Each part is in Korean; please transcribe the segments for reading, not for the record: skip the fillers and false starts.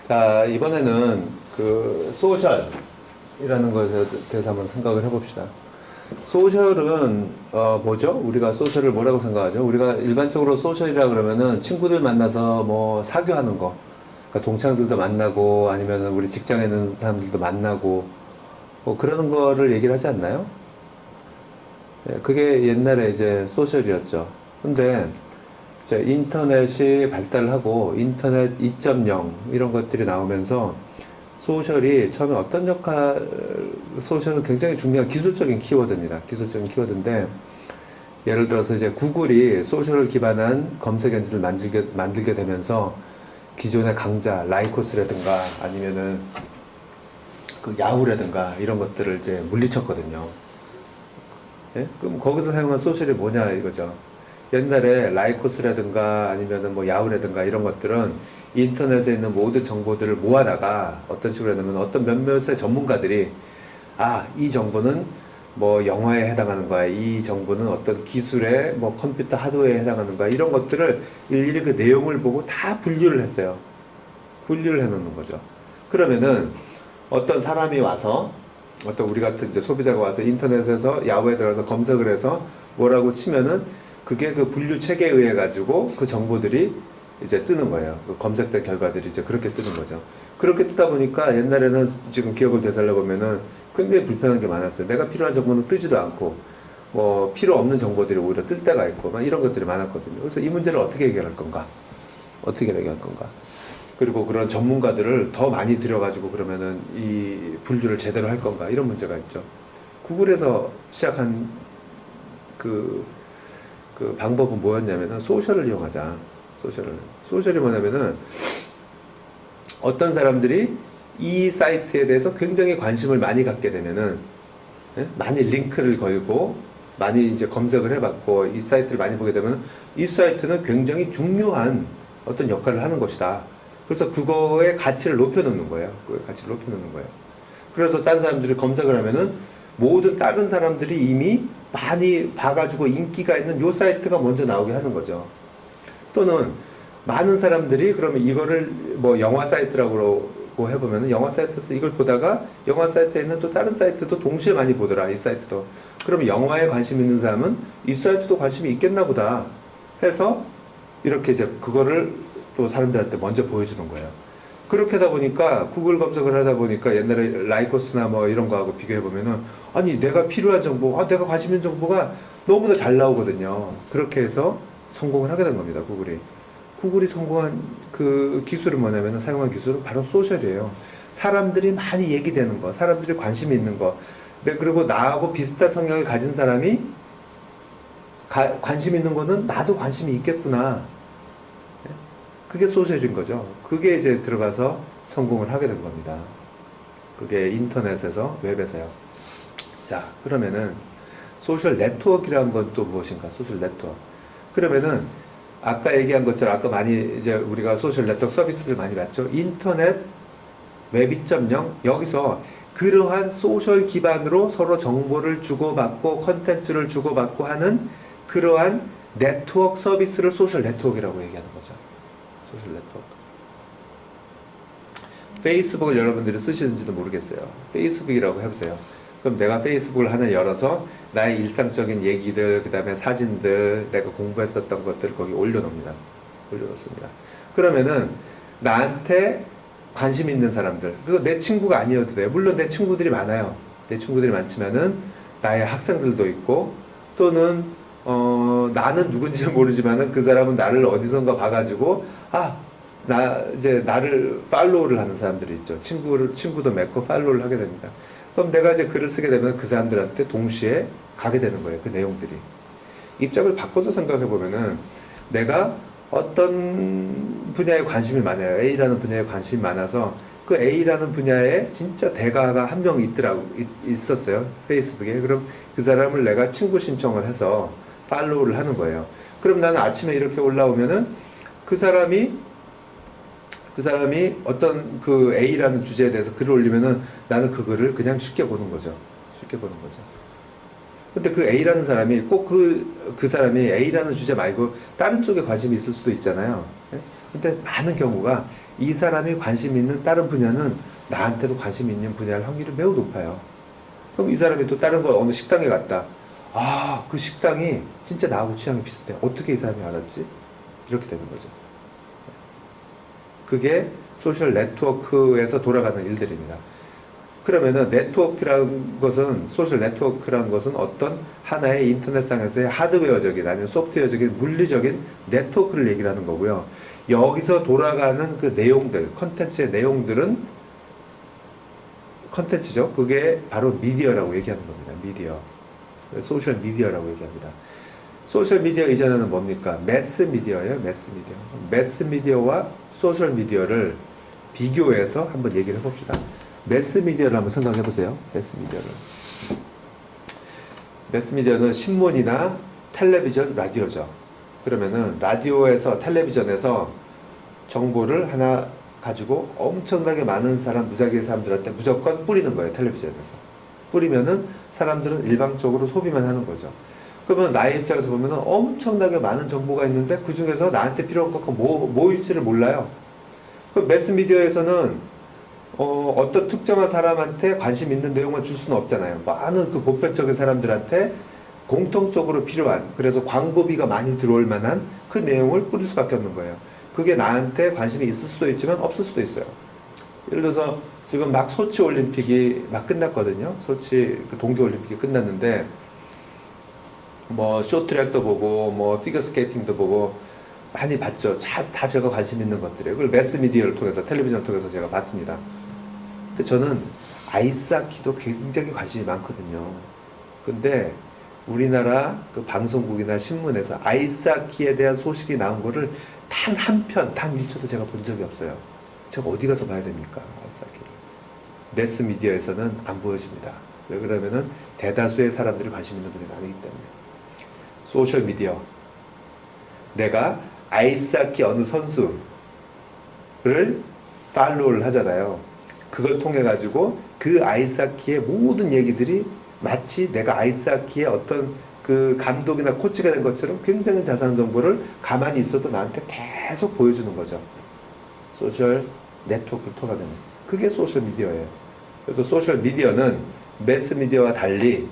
자, 이번에는 그 소셜이라는 것에 대해서 한번 생각을 해봅시다. 소셜은 뭐죠? 우리가 소셜을 뭐라고 생각하죠? 우리가 일반적으로 소셜이라 그러면은 친구들 만나서 뭐 사교하는 거, 그러니까 동창들도 만나고 아니면은 우리 직장에 있는 사람들도 만나고 뭐 그러는 거를 얘기를 하지 않나요? 예, 그게 옛날에 이제 소셜이었죠. 근데 이제 인터넷이 발달하고 인터넷 2.0 이런 것들이 나오면서 소셜이 처음에 어떤 소셜은 굉장히 중요한 기술적인 키워드입니다. 기술적인 키워드인데, 예를 들어서 이제 구글이 소셜을 기반한 검색 엔진을 만들게 되면서 기존의 강자, 라이코스라든가 아니면은 그 야후라든가 이런 것들을 이제 물리쳤거든요. 예? 그럼 거기서 사용한 소셜이 뭐냐 이거죠. 옛날에 라이코스라든가 아니면은 뭐 야후라든가 이런 것들은 인터넷에 있는 모든 정보들을 모아다가 어떤 식으로 했냐면 어떤 몇몇의 전문가들이 이 정보는 뭐 영화에 해당하는 거야. 이 정보는 어떤 기술의 뭐 컴퓨터 하드웨어에 해당하는 거야. 이런 것들을 일일이 그 내용을 보고 다 분류를 했어요. 분류를 해 놓는 거죠. 그러면은 어떤 사람이 와서 어떤 우리 같은 이제 소비자가 와서 인터넷에서 야후에 들어가서 검색을 해서 뭐라고 치면은 그게 그 분류 체계에 의해 가지고 그 정보들이 이제 뜨는 거예요. 그 검색된 결과들이 이제 그렇게 뜨는 거죠. 그렇게 뜨다 보니까 옛날에는 지금 기억을 되살려 보면은 굉장히 불편한 게 많았어요. 내가 필요한 정보는 뜨지도 않고 뭐 필요 없는 정보들이 오히려 뜰 때가 있고 막 이런 것들이 많았거든요. 그래서 이 문제를 어떻게 해결할 건가? 어떻게 해결할 건가? 그리고 그런 전문가들을 더 많이 들여가지고 그러면은 이 분류를 제대로 할 건가? 이런 문제가 있죠. 구글에서 시작한 그 방법은 뭐였냐면은 소셜을 이용하자. 소셜이 뭐냐면은 어떤 사람들이 이 사이트에 대해서 굉장히 관심을 많이 갖게 되면은 많이 링크를 걸고 많이 이제 검색을 해봤고 이 사이트를 많이 보게 되면 이 사이트는 굉장히 중요한 어떤 역할을 하는 것이다. 그래서 그거의 가치를 높여놓는 거예요. 그 가치를 높여놓는 거예요. 그래서 다른 사람들이 검색을 하면은 모든 다른 사람들이 이미 많이 봐가지고 인기가 있는 요 사이트가 먼저 나오게 하는 거죠. 또는 많은 사람들이 그러면 이거를 뭐 영화 사이트라고 해보면은 영화 사이트에서 이걸 보다가 영화 사이트에 있는 또 다른 사이트도 동시에 많이 보더라, 이 사이트도. 그러면 영화에 관심 있는 사람은 이 사이트도 관심이 있겠나 보다 해서 이렇게 이제 그거를 또 사람들한테 먼저 보여주는 거예요. 그렇게 하다 보니까 구글 검색을 하다 보니까 옛날에 라이코스나 뭐 이런 거하고 비교해 보면은 아니 내가 필요한 정보, 내가 관심 있는 정보가 너무나 잘 나오거든요. 그렇게 해서 성공을 하게 된 겁니다. 구글이 성공한 그 기술은 뭐냐면 사용한 기술은 바로 소셜이에요. 사람들이 많이 얘기되는 거, 사람들이 관심이 있는 거. 그리고 나하고 비슷한 성향을 가진 사람이 관심 있는 거는 나도 관심이 있겠구나. 그게 소셜인 거죠. 그게 이제 들어가서 성공을 하게 된 겁니다. 그게 인터넷에서, 웹에서요. 자, 그러면은 소셜 네트워크라는 건 또 무엇인가? 소셜 네트워크. 그러면은 아까 얘기한 것처럼 아까 많이 이제 우리가 소셜 네트워크 서비스를 많이 봤죠. 인터넷 웹 2.0 여기서 그러한 소셜 기반으로 서로 정보를 주고받고 컨텐츠를 주고받고 하는 그러한 네트워크 서비스를 소셜 네트워크라고 얘기하는 거죠. 소셜 네트워크. 페이스북을 여러분들이 쓰시는지도 모르겠어요. 페이스북이라고 해보세요. 그럼 내가 페이스북을 하나 열어서 나의 일상적인 얘기들, 그 다음에 사진들, 내가 공부했었던 것들을 거기 올려놓습니다. 그러면은 나한테 관심 있는 사람들, 그거 내 친구가 아니어도 돼. 물론 내 친구들이 많아요. 내 친구들이 많지만은 나의 학생들도 있고 또는 나는 누군지는 모르지만은 그 사람은 나를 어디선가 봐가지고 나를 팔로우를 하는 사람들이 있죠. 친구도 맺고 팔로우를 하게 됩니다. 그럼 내가 이제 글을 쓰게 되면 그 사람들한테 동시에 가게 되는 거예요. 그 내용들이. 입장을 바꿔서 생각해 보면은 내가 어떤 분야에 관심이 많아요. A라는 분야에 관심이 많아서 그 A라는 분야에 진짜 대가가 한 명 있었어요. 페이스북에. 그럼 그 사람을 내가 친구 신청을 해서 팔로우를 하는 거예요. 그럼 나는 아침에 이렇게 올라오면은 그 사람이 어떤 그 A라는 주제에 대해서 글을 올리면은 나는 그 글을 그냥 쉽게 보는 거죠. 근데 그 A라는 사람이 꼭 그 사람이 A라는 주제 말고 다른 쪽에 관심이 있을 수도 있잖아요. 근데 많은 경우가 이 사람이 관심 있는 다른 분야는 나한테도 관심 있는 분야일 확률이 매우 높아요. 그럼 이 사람이 또 다른 거 어느 식당에 갔다. 아, 그 식당이 진짜 나하고 취향이 비슷해. 어떻게 이 사람이 알았지? 이렇게 되는 거죠. 그게 소셜 네트워크에서 돌아가는 일들입니다. 그러면은 네트워크라는 것은, 소셜 네트워크라는 것은 어떤 하나의 인터넷상에서의 하드웨어적인 아니면 소프트웨어적인 물리적인 네트워크를 얘기를 하는 거고요. 여기서 돌아가는 그 내용들, 컨텐츠의 내용들은 컨텐츠죠. 그게 바로 미디어라고 얘기하는 겁니다. 미디어. 소셜 미디어라고 얘기합니다. 소셜 미디어 이전에는 뭡니까? 매스 미디어예요. 매스 미디어. 매스 미디어와 소셜 미디어를 비교해서 한번 얘기를 해봅시다. 매스 미디어를 한번 생각해 보세요. 매스 미디어를. 매스 미디어는 신문이나 텔레비전, 라디오죠. 그러면은 라디오에서, 텔레비전에서 정보를 하나 가지고 엄청나게 많은 사람, 무작위의 사람들한테 무조건 뿌리는 거예요. 텔레비전에서. 뿌리면은 사람들은 일방적으로 소비만 하는 거죠. 그러면 나의 입장에서 보면은 엄청나게 많은 정보가 있는데 그 중에서 나한테 필요한 것과 뭐일지를 몰라요. 그 매스미디어에서는 어떤 특정한 사람한테 관심 있는 내용만 줄 수는 없잖아요. 많은 그 보편적인 사람들한테 공통적으로 필요한, 그래서 광고비가 많이 들어올 만한 그 내용을 뿌릴 수밖에 없는 거예요. 그게 나한테 관심이 있을 수도 있지만 없을 수도 있어요. 예를 들어서 지금 막 소치 올림픽이 막 끝났거든요. 소치 그 동계 올림픽이 끝났는데 뭐 쇼트트랙도 보고 뭐 피겨스케이팅도 보고 많이 봤죠. 다 제가 관심 있는 것들이에요. 그걸 매스미디어를 통해서, 텔레비전을 통해서 제가 봤습니다. 근데 저는 아이스하키도 굉장히 관심이 많거든요. 근데 우리나라 그 방송국이나 신문에서 아이스하키에 대한 소식이 나온 거를 단 한 편, 단 1초도 제가 본 적이 없어요. 제가 어디 가서 봐야 됩니까? 아이스하키를. 매스미디어에서는 안 보여집니다. 왜 그러면은 대다수의 사람들이 관심 있는 분이 아니기 때문에. 소셜미디어. 내가 아이스하키 어느 선수를 팔로우를 하잖아요. 그걸 통해 가지고 그 아이스하키의 모든 얘기들이 마치 내가 아이스하키의 어떤 그 감독이나 코치가 된 것처럼 굉장히 자세한 정보를 가만히 있어도 나한테 계속 보여주는 거죠. 소셜 네트워크를 통하는. 그게 소셜 미디어예요. 그래서 소셜 미디어는 매스 미디어와 달리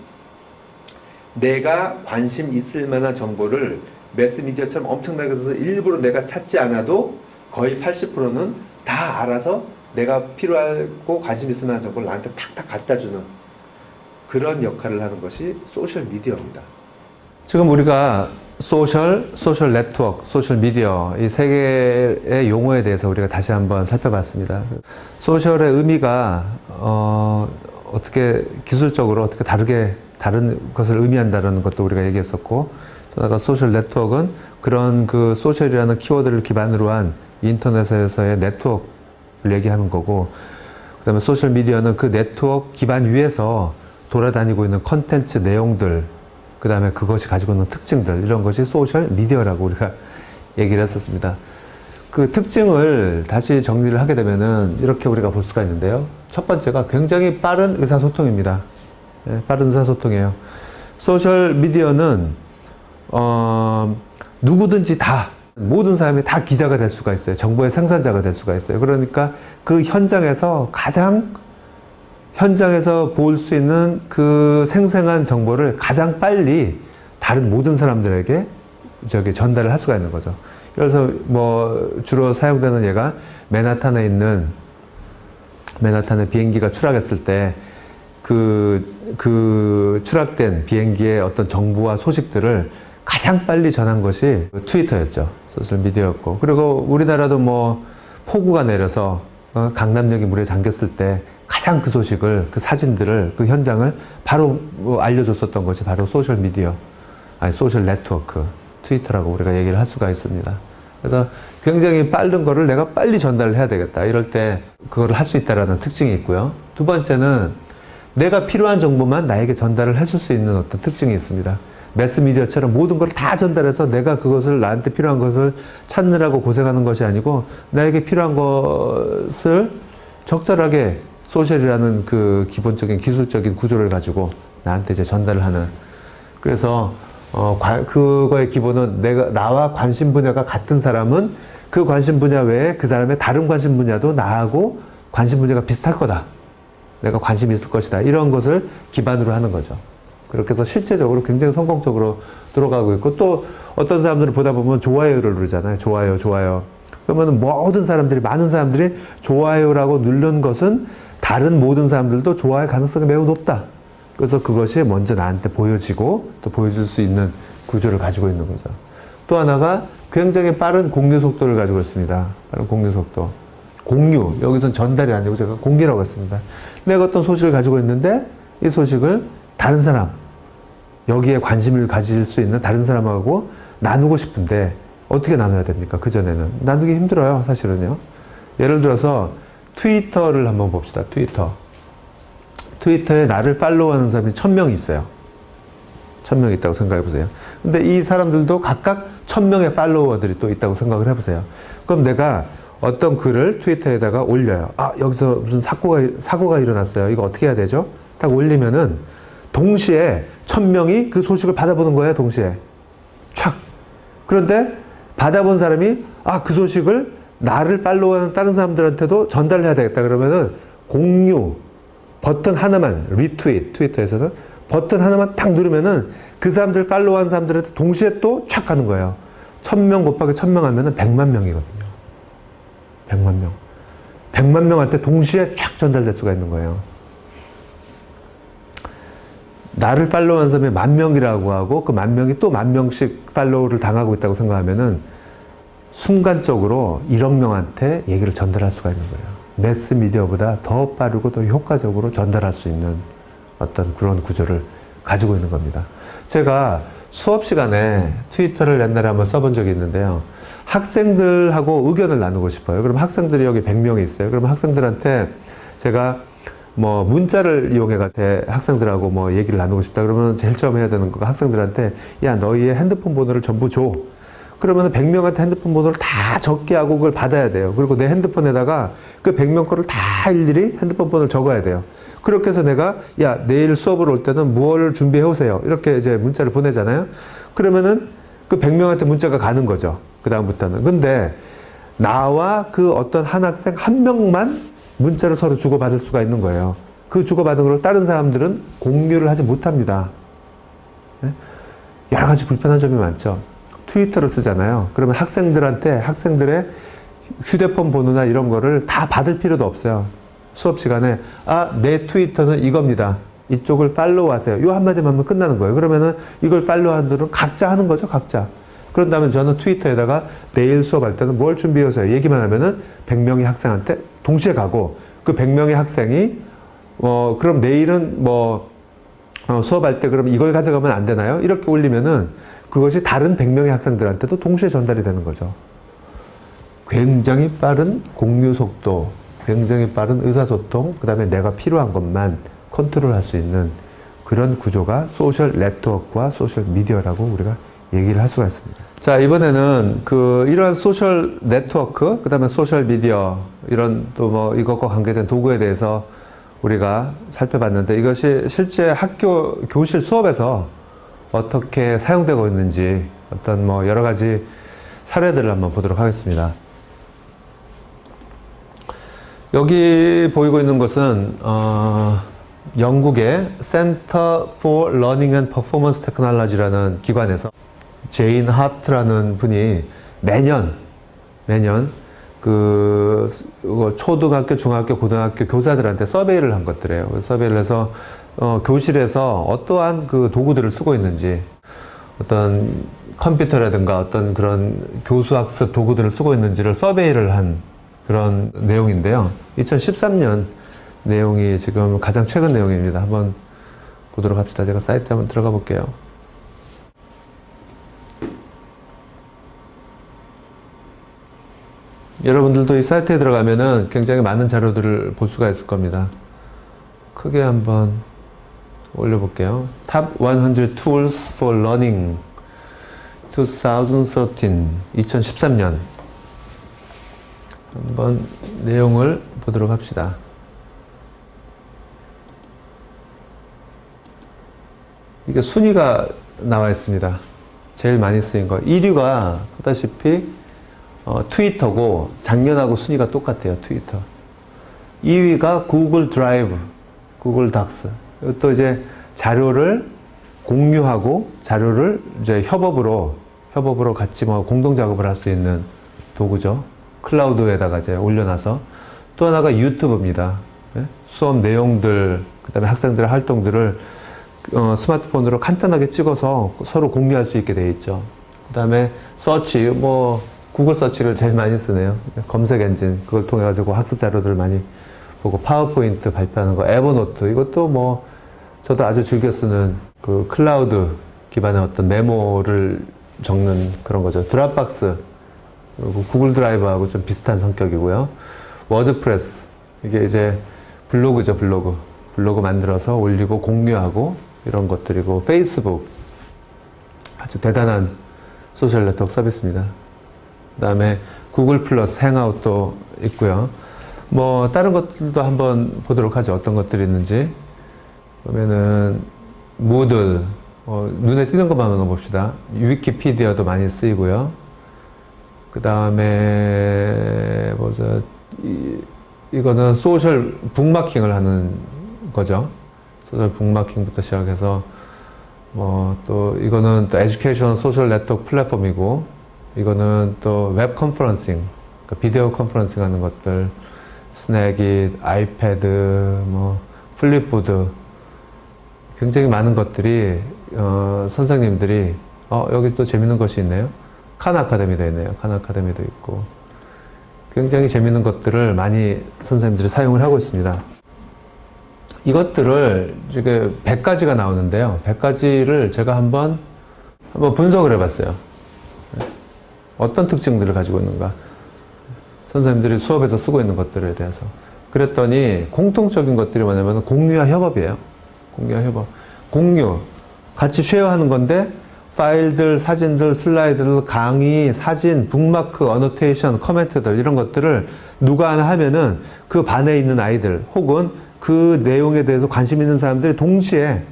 내가 관심 있을 만한 정보를 매스미디어처럼 엄청나게 해서 일부러 내가 찾지 않아도 거의 80%는 다 알아서 내가 필요하고 관심 있을 만한 정보를 나한테 탁탁 갖다 주는 그런 역할을 하는 것이 소셜 미디어입니다. 지금 우리가 소셜 네트워크, 소셜 미디어 이 세 개의 용어에 대해서 우리가 다시 한번 살펴봤습니다. 소셜의 의미가 어떻게 기술적으로 어떻게 다른 것을 의미한다는 것도 우리가 얘기했었고, 또 아까 소셜 네트워크는 그런 그 소셜이라는 키워드를 기반으로 한 인터넷에서의 네트워크를 얘기하는 거고, 그 다음에 소셜 미디어는 그 네트워크 기반 위에서 돌아다니고 있는 컨텐츠 내용들, 그 다음에 그것이 가지고 있는 특징들, 이런 것이 소셜 미디어라고 우리가 얘기를 했었습니다. 그 특징을 다시 정리를 하게 되면은 이렇게 우리가 볼 수가 있는데요. 첫 번째가 굉장히 빠른 의사소통입니다. 빠른 의사소통이에요. 소셜 미디어는 누구든지 다, 모든 사람이 다 기자가 될 수가 있어요. 정보의 생산자가 될 수가 있어요. 그러니까 그 현장에서 현장에서 볼 수 있는 그 생생한 정보를 가장 빨리 다른 모든 사람들에게 전달을 할 수가 있는 거죠. 그래서 뭐 주로 사용되는 예가 맨하탄에 비행기가 추락했을 때 그 추락된 비행기의 어떤 정보와 소식들을 가장 빨리 전한 것이 트위터였죠. 소셜미디어였고. 그리고 우리나라도 뭐 폭우가 내려서 강남역이 물에 잠겼을 때 가장 그 소식을, 그 사진들을, 그 현장을 바로 알려줬었던 것이 바로 소셜미디어, 소셜 네트워크, 트위터라고 우리가 얘기를 할 수가 있습니다. 그래서 굉장히 빠른 거를 내가 빨리 전달을 해야 되겠다. 이럴 때 그거를 할 수 있다는 특징이 있고요. 두 번째는 내가 필요한 정보만 나에게 전달을 해줄 수 있는 어떤 특징이 있습니다. 매스미디어처럼 모든 걸 다 전달해서 내가 그것을, 나한테 필요한 것을 찾느라고 고생하는 것이 아니고 나에게 필요한 것을 적절하게 소셜이라는 그 기본적인 기술적인 구조를 가지고 나한테 이제 전달을 하는. 그래서 그거의 기본은 나와 관심 분야가 같은 사람은 그 관심 분야 외에 그 사람의 다른 관심 분야도 나하고 관심 분야가 비슷할 거다. 내가 관심이 있을 것이다. 이런 것을 기반으로 하는 거죠. 그렇게 해서 실제적으로 굉장히 성공적으로 돌아가고 있고, 또 어떤 사람들을 보다 보면 좋아요를 누르잖아요. 좋아요, 좋아요. 그러면 모든 사람들이, 많은 사람들이 좋아요라고 누른 것은 다른 모든 사람들도 좋아할 가능성이 매우 높다. 그래서 그것이 먼저 나한테 보여지고 또 보여줄 수 있는 구조를 가지고 있는 거죠. 또 하나가 굉장히 빠른 공유 속도를 가지고 있습니다. 빠른 공유 속도. 공유, 여기선 전달이 아니고 제가 공유라고 했습니다. 내가 어떤 소식을 가지고 있는데 이 소식을 다른 사람, 여기에 관심을 가질 수 있는 다른 사람하고 나누고 싶은데 어떻게 나눠야 됩니까? 그전에는. 나누기 힘들어요, 사실은요. 예를 들어서 트위터를 한번 봅시다. 트위터에 나를 팔로우하는 사람이 1000명이 있어요. 1000명 있다고 생각해 보세요. 근데 이 사람들도 각각 1000명의 팔로워들이 또 있다고 생각을 해 보세요. 그럼 내가 어떤 글을 트위터에다가 올려요. 아, 여기서 무슨 사고가 일어났어요. 이거 어떻게 해야 되죠? 딱 올리면은 동시에 1000명이 그 소식을 받아보는 거예요. 동시에. 촥. 그런데 받아본 사람이 그 소식을 나를 팔로우하는 다른 사람들한테도 전달해야 되겠다. 그러면은 공유 버튼 하나만, 리트윗, 트위터에서는 버튼 하나만 딱 누르면은 그 사람들 팔로우한 사람들한테 동시에 또 촥 가는 거예요. 1000명 곱하기 1000명 하면은 100만 명이거든요. 100만 명. 100만 명한테 동시에 촥 전달될 수가 있는 거예요. 나를 팔로우한 사람이 10,000명이라고 하고 그 10,000명이 또 10,000명씩 팔로우를 당하고 있다고 생각하면은 순간적으로 1억 명한테 얘기를 전달할 수가 있는 거예요. 매스 미디어보다 더 빠르고 더 효과적으로 전달할 수 있는 어떤 그런 구조를 가지고 있는 겁니다. 제가 수업 시간에 트위터를 옛날에 한번 써본 적이 있는데요. 학생들하고 의견을 나누고 싶어요. 그럼 학생들이 여기 100명이 있어요. 그럼 학생들한테 제가 뭐 문자를 이용해서 학생들하고 뭐 얘기를 나누고 싶다 그러면 제일 처음 해야 되는 거가 학생들한테 야, 너희의 핸드폰 번호를 전부 줘. 그러면 100명한테 핸드폰 번호를 다 적게 하고 그걸 받아야 돼요. 그리고 내 핸드폰에다가 그 100명 거를 다 일일이 핸드폰 번호를 적어야 돼요. 그렇게 해서 내가 야, 내일 수업을 올 때는 무엇을 준비해 오세요. 이렇게 이제 문자를 보내잖아요. 그러면은 그 100명한테 문자가 가는 거죠. 그 다음부터는. 근데 나와 그 어떤 한 학생 한 명만 문자를 서로 주고받을 수가 있는 거예요. 그 주고받은 걸 다른 사람들은 공유를 하지 못합니다. 여러 가지 불편한 점이 많죠. 트위터를 쓰잖아요. 그러면 학생들의 휴대폰 번호나 이런 거를 다 받을 필요도 없어요. 수업 시간에 내 트위터는 이겁니다. 이쪽을 팔로우 하세요. 요 한마디만 하면 끝나는 거예요. 그러면은 이걸 팔로우하는 분들은 각자 하는 거죠, 각자. 그런 다음에 저는 트위터에다가 내일 수업할 때는 뭘 준비해 오세요. 얘기만 하면은 100명의 학생한테 동시에 가고 그 100명의 학생이 그럼 내일은 수업할 때 그럼 이걸 가져가면 안 되나요? 이렇게 올리면은 그것이 다른 100명의 학생들한테도 동시에 전달이 되는 거죠. 굉장히 빠른 공유 속도, 굉장히 빠른 의사소통, 그 다음에 내가 필요한 것만 컨트롤할 수 있는 그런 구조가 소셜 네트워크와 소셜 미디어라고 우리가 얘기를 할 수가 있습니다. 자, 이번에는 이러한 소셜 네트워크, 그 다음에 소셜 미디어, 이런 또 이것과 관계된 도구에 대해서 우리가 살펴봤는데 이것이 실제 학교 교실 수업에서 어떻게 사용되고 있는지 어떤 여러 가지 사례들을 한번 보도록 하겠습니다. 여기 보이고 있는 것은 영국의 Center for Learning and Performance Technology라는 기관에서 제인 하트라는 분이 매년 초등학교, 중학교, 고등학교 교사들한테 서베이를 한 것들이에요. 서베이를 해서 교실에서 어떠한 그 도구들을 쓰고 있는지, 어떤 컴퓨터라든가 어떤 그런 교수학습 도구들을 쓰고 있는지를 서베이를 한 그런 내용인데요. 2013년 내용이 지금 가장 최근 내용입니다. 한번 보도록 합시다. 제가 사이트에 한번 들어가 볼게요. 여러분들도 이 사이트에 들어가면은 굉장히 많은 자료들을 볼 수가 있을 겁니다. 크게 한번 올려볼게요. Top 100 Tools for Learning 2013, 2013년. 한번 내용을 보도록 합시다. 이게 순위가 나와 있습니다. 제일 많이 쓰인 거. 1위가 보다시피 트위터고 작년하고 순위가 똑같아요. 트위터. 2위가 구글 드라이브, 구글 닥스. 또 이제 자료를 공유하고 자료를 이제 협업으로 같이 뭐 공동 작업을 할 수 있는 도구죠. 클라우드에다가 이제 올려놔서. 또 하나가 유튜브입니다. 예? 수업 내용들, 그다음에 학생들의 활동들을 스마트폰으로 간단하게 찍어서 서로 공유할 수 있게 되어 있죠. 그다음에 서치, 뭐 구글 서치를 제일 많이 쓰네요. 검색 엔진 그걸 통해 가지고 학습 자료들을 많이 보고, 파워포인트 발표하는 거, 에버노트 이것도 뭐 저도 아주 즐겨 쓰는 그 클라우드 기반의 어떤 메모를 적는 그런 거죠. 드랍박스, 그리고 구글 드라이브하고 좀 비슷한 성격이고요. 워드프레스, 이게 이제 블로그죠. 블로그 만들어서 올리고 공유하고 이런 것들이고, 페이스북 아주 대단한 소셜 네트워크 서비스입니다. 그 다음에 구글 플러스 행아웃도 있고요. 뭐 다른 것들도 한번 보도록 하죠. 어떤 것들이 있는지. 그러면은 무들, 눈에 띄는 것만 한번 봅시다. 위키피디아도 많이 쓰이고요. 그 다음에 뭐죠? 이거는 소셜 북마킹을 하는 거죠. 소셜 북마킹부터 시작해서 뭐 또 이거는 또 에듀케이션 소셜 네트워크 플랫폼이고, 이거는 또 웹 컨퍼런싱, 그러니까 비디오 컨퍼런싱 하는 것들, 스낵잇, 아이패드, 뭐 플립보드, 굉장히 많은 것들이 선생님들이 여기 또 재밌는 것이 있네요. 칸 아카데미도 있네요. 칸 아카데미도 있고, 굉장히 재밌는 것들을 많이 선생님들이 사용을 하고 있습니다. 이것들을 지금 100가지가 나오는데요. 100가지를 제가 한번 분석을 해봤어요. 어떤 특징들을 가지고 있는가. 선생님들이 수업에서 쓰고 있는 것들에 대해서. 그랬더니 공통적인 것들이 뭐냐면 공유와 협업이에요. 공유와 협업. 공유. 같이 쉐어하는 건데, 파일들, 사진들, 슬라이드들, 강의, 사진, 북마크, 어노테이션, 커멘트들 이런 것들을 누가 하나 하면은 그 반에 있는 아이들 혹은 그 내용에 대해서 관심 있는 사람들이 동시에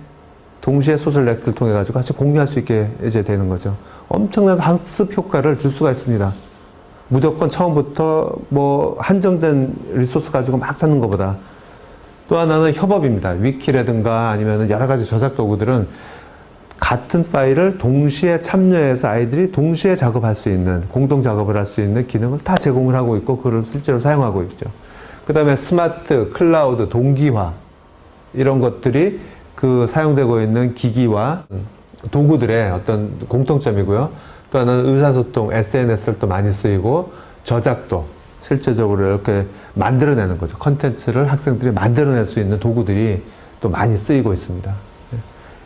소셜 네트워크를 통해 가지고 같이 공유할 수 있게 이제 되는 거죠. 엄청난 학습 효과를 줄 수가 있습니다. 무조건 처음부터 뭐 한정된 리소스 가지고 막 찾는 것보다. 또 하나는 협업입니다. 위키라든가 아니면 여러 가지 저작 도구들은 같은 파일을 동시에 참여해서 아이들이 동시에 작업할 수 있는, 공동 작업을 할 수 있는 기능을 다 제공을 하고 있고, 그걸 실제로 사용하고 있죠. 그 다음에 스마트, 클라우드, 동기화, 이런 것들이 그 사용되고 있는 기기와 도구들의 어떤 공통점이고요. 또 하나는 의사소통, SNS를 또 많이 쓰이고, 저작도, 실제적으로 이렇게 만들어내는 거죠. 컨텐츠를 학생들이 만들어낼 수 있는 도구들이 또 많이 쓰이고 있습니다.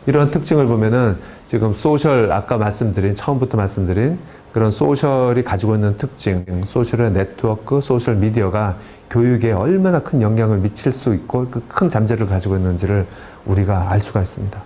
이런 특징을 보면은 지금 소셜, 아까 처음부터 말씀드린 그런 소셜이 가지고 있는 특징, 소셜의 네트워크, 소셜 미디어가 교육에 얼마나 큰 영향을 미칠 수 있고 그 큰 잠재력을 가지고 있는지를 우리가 알 수가 있습니다.